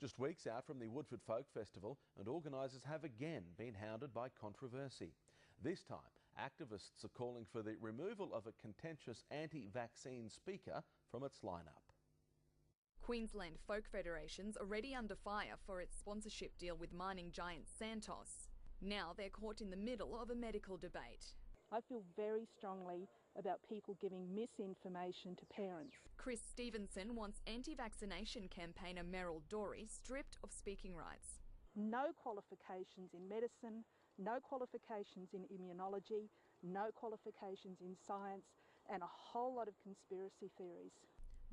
Just weeks out from the Woodford Folk Festival, and organisers have again been hounded by controversy. This time, activists are calling for the removal of a contentious anti-vaccine speaker from its lineup. Queensland Folk Federation's already under fire for its sponsorship deal with mining giant Santos. Now they're caught in the middle of a medical debate. I feel very strongly about people giving misinformation to parents. Chrys Stevenson wants anti-vaccination campaigner Meryl Dorey stripped of speaking rights. No qualifications in medicine, no qualifications in immunology, no qualifications in science, and a whole lot of conspiracy theories.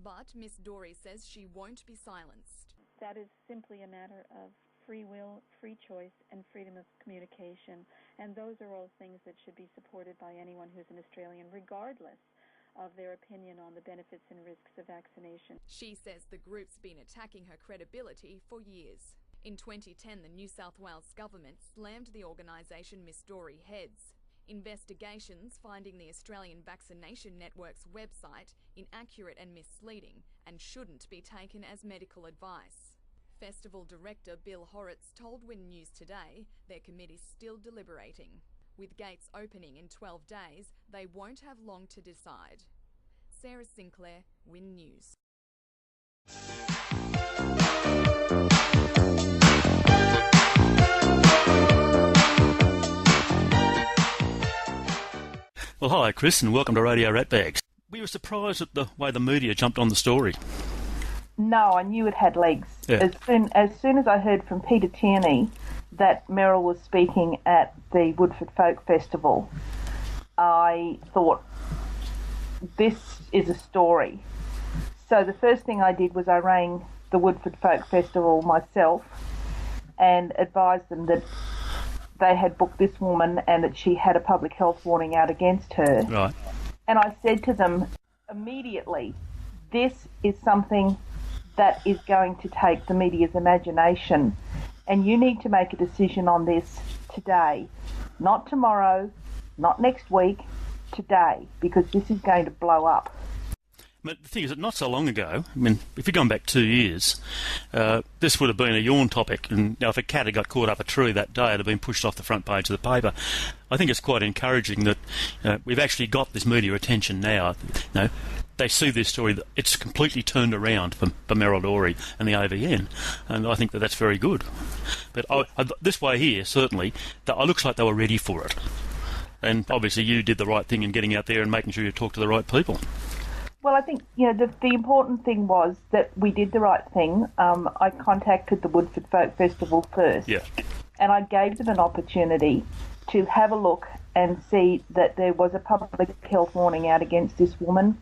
But Ms Dorey says she won't be silenced. That is simply a matter of free will, free choice, and freedom of communication. And those are all things that should be supported by anyone who's an Australian, regardless of their opinion on the benefits and risks of vaccination. She says the group's been attacking her credibility for years. In 2010, the New South Wales government slammed the organisation Ms Dorey heads. Investigations finding the Australian Vaccination Network's website inaccurate and misleading and shouldn't be taken as medical advice. Festival director Bill Horitz told Win News Today their committee's still deliberating. With gates opening in 12 days, they won't have long to decide. Sarah Sinclair, Win News. Well, hi Chris, and welcome to Radio Ratbags. We were surprised at the way the media jumped on the story. No, I knew it had legs. Yeah. As soon as I heard from Peter Tierney that Meryl was speaking at the Woodford Folk Festival, I thought, this is a story. So the first thing I did was I rang the Woodford Folk Festival myself and advised them that they had booked this woman and that she had a public health warning out against her. Right. And I said to them immediately, this is something that is going to take the media's imagination, and you need to make a decision on this today, not tomorrow, not next week, today, because this is going to blow up. But the thing is that not so long ago, I mean, if you're going back 2 years, this would have been a yawn topic, and if a cat had got caught up a tree that day, it would have been pushed off the front page of the paper. I think it's quite encouraging that we've actually got this media attention now. They see this story, that it's completely turned around for Meryl Dorey and the AVN, and I think that that's very good. But this way here, certainly, it looks like they were ready for it. And obviously you did the right thing in getting out there and making sure you talk to the right people. Well, I think, the important thing was that we did the right thing. I contacted the Woodford Folk Festival first. Yeah. And I gave them an opportunity to have a look and see that there was a public health warning out against this woman,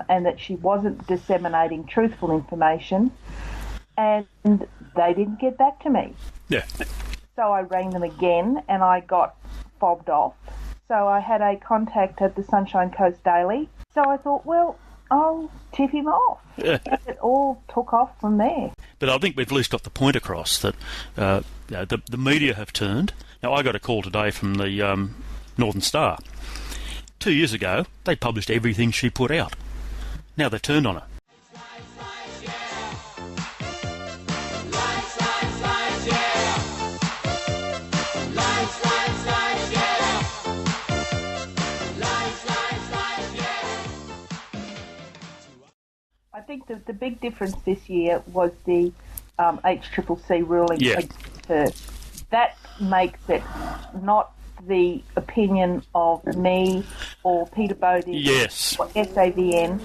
and that she wasn't disseminating truthful information, and they didn't get back to me. Yeah. So I rang them again and I got fobbed off. So I had a contact at the Sunshine Coast Daily. So I thought, well, I'll tip him off. Yeah. And it all took off from there. But I think we've at least got the point across that the media have turned. Now, I got a call today from the Northern Star. 2 years ago, they published everything she put out. Now they've turned on her. I think the big difference this year was the HCCC ruling against her. That makes it not the opinion of me or Peter Bodie Yes. or SAVN.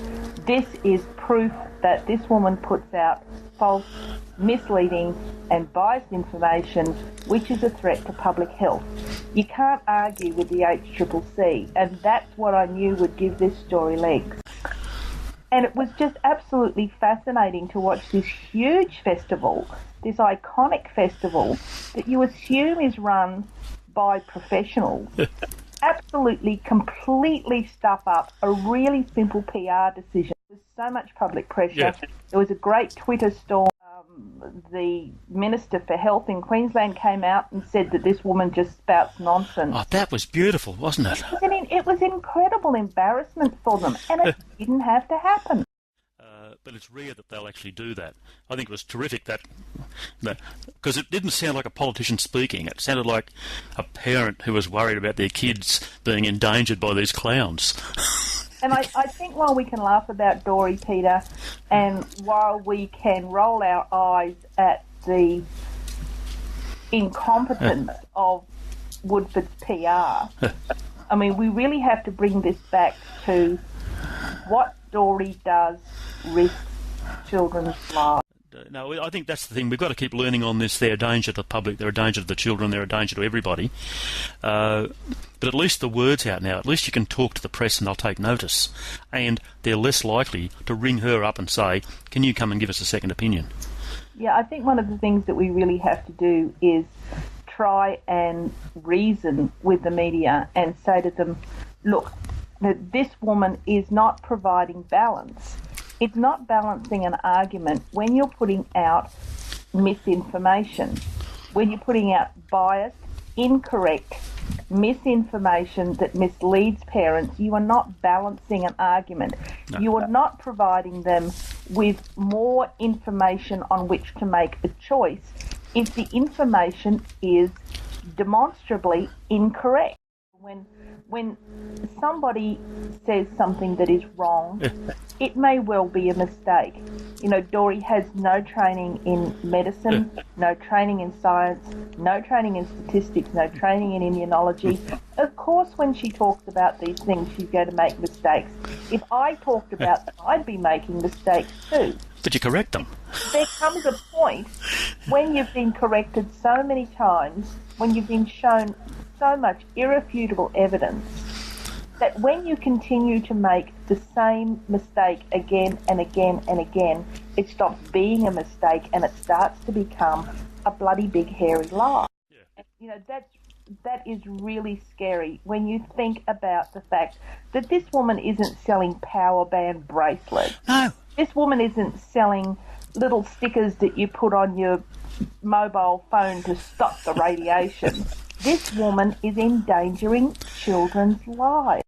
This is proof that this woman puts out false, misleading and biased information, which is a threat to public health. You can't argue with the HCCC, and that's what I knew would give this story legs. And it was just absolutely fascinating to watch this huge festival, this iconic festival that you assume is run by professionals, absolutely, completely stuff up a really simple PR decision. There was so much public pressure. Yeah. There was a great Twitter storm. The Minister for Health in Queensland came out and said that this woman just spouts nonsense. Oh, that was beautiful, wasn't it? It was incredible embarrassment for them, and it didn't have to happen. But it's rare that they'll actually do that. I think it was terrific that Because it didn't sound like a politician speaking. It sounded like a parent who was worried about their kids being endangered by these clowns. And I think while we can laugh about Dorey, Peter, and while we can roll our eyes at the incompetence of Woodford's PR, I mean, we really have to bring this back to what Dorey does risk children's lives. No, I think that's the thing. We've got to keep learning on this. They're a danger to the public, they're a danger to the children, they're a danger to everybody. But at least the word's out now. At least you can talk to the press and they'll take notice. And they're less likely to ring her up and say, can you come and give us a second opinion? Yeah, I think one of the things that we really have to do is try and reason with the media and say to them, look, that this woman is not providing balance. It's not balancing an argument when you're putting out misinformation, when you're putting out biased, incorrect misinformation that misleads parents. You are not balancing an argument. No. You are not providing them with more information on which to make a choice if the information is demonstrably incorrect. When somebody says something that is wrong, it may well be a mistake. You know, Dorey has no training in medicine, no training in science, no training in statistics, no training in immunology. Of course, when she talks about these things, she's going to make mistakes. If I talked about them, I'd be making mistakes too. But you correct them. There comes a point when you've been corrected so many times, when you've been shown so much irrefutable evidence, that when you continue to make the same mistake again and again and again, it stops being a mistake and it starts to become a bloody big hairy lie. Yeah. And, you know, that is really scary when you think about the fact that this woman isn't selling power band bracelets. No. This woman isn't selling little stickers that you put on your mobile phone to stop the radiation. This woman is endangering children's lives.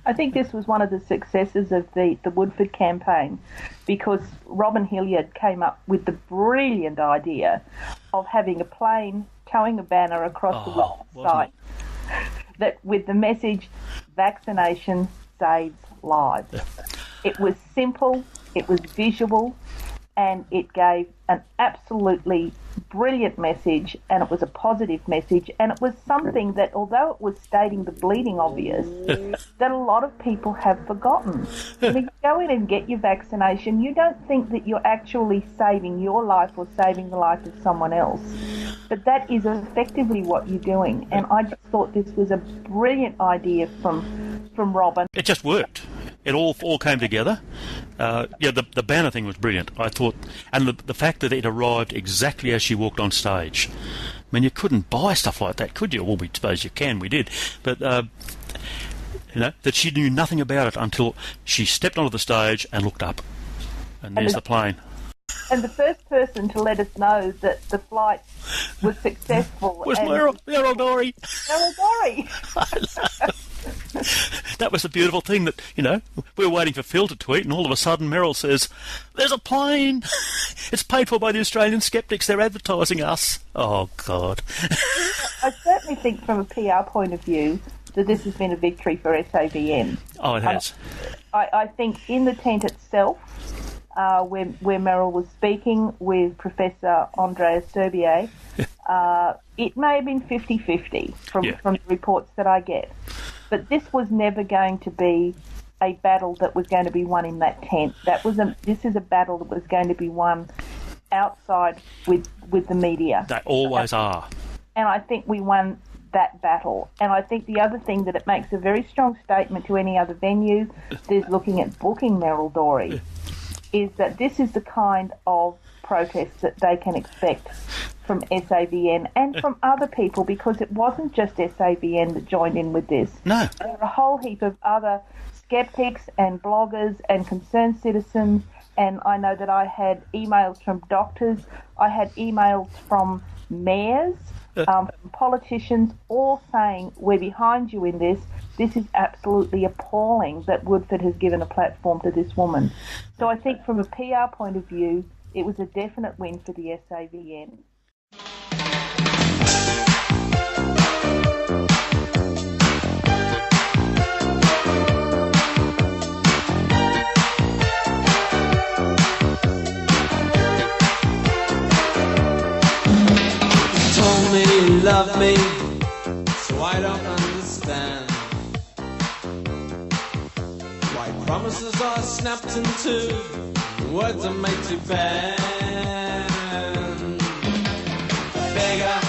I think this was one of the successes of the Woodford campaign, because Robin Hilliard came up with the brilliant idea of having a plane towing a banner across the site that with the message, vaccination saves lives. It was simple, it was visual, and it gave an absolutely brilliant message, and it was a positive message, and it was something that, although it was stating the bleeding obvious, that a lot of people have forgotten. When you go in and get your vaccination, you don't think that you're actually saving your life or saving the life of someone else. But that is effectively what you're doing, and I just thought this was a brilliant idea from Robin. It just worked. It all came together. The banner thing was brilliant, I thought, and the fact that it arrived exactly as she walked on stage. I mean, you couldn't buy stuff like that, could you? Well, we suppose you can. We did, but that she knew nothing about it until she stepped onto the stage and looked up, and there's the plane. And the first person to let us know that the flight was successful was Meryl Dorey. Meryl Dorey. That was the beautiful thing that, we were waiting for Phil to tweet, and all of a sudden Meryl says, "There's a plane! It's paid for by the Australian skeptics. They're advertising us." Oh, God. I certainly think from a PR point of view that this has been a victory for SAVN. Oh, it has. I think in the tent itself, where Meryl was speaking with Professor Andreas Serbier, it may have been 50-50 from the reports that I get. But this was never going to be a battle that was going to be won in that tent. This is a battle that was going to be won outside with the media. They always are. And I think we won that battle. And I think the other thing that it makes a very strong statement to any other venue that is looking at booking Meryl Dorey is that this is the kind of protest that they can expect from SAVN and from other people, because it wasn't just SAVN that joined in with this. No. There were a whole heap of other skeptics and bloggers and concerned citizens, and I know that I had emails from doctors, I had emails from mayors, from politicians, all saying, we're behind you in this. This is absolutely appalling that Woodford has given a platform to this woman. So I think from a PR point of view, it was a definite win for the SAVN. You told me you love me, so I don't understand why promises are snapped into words are made to bend. Beggar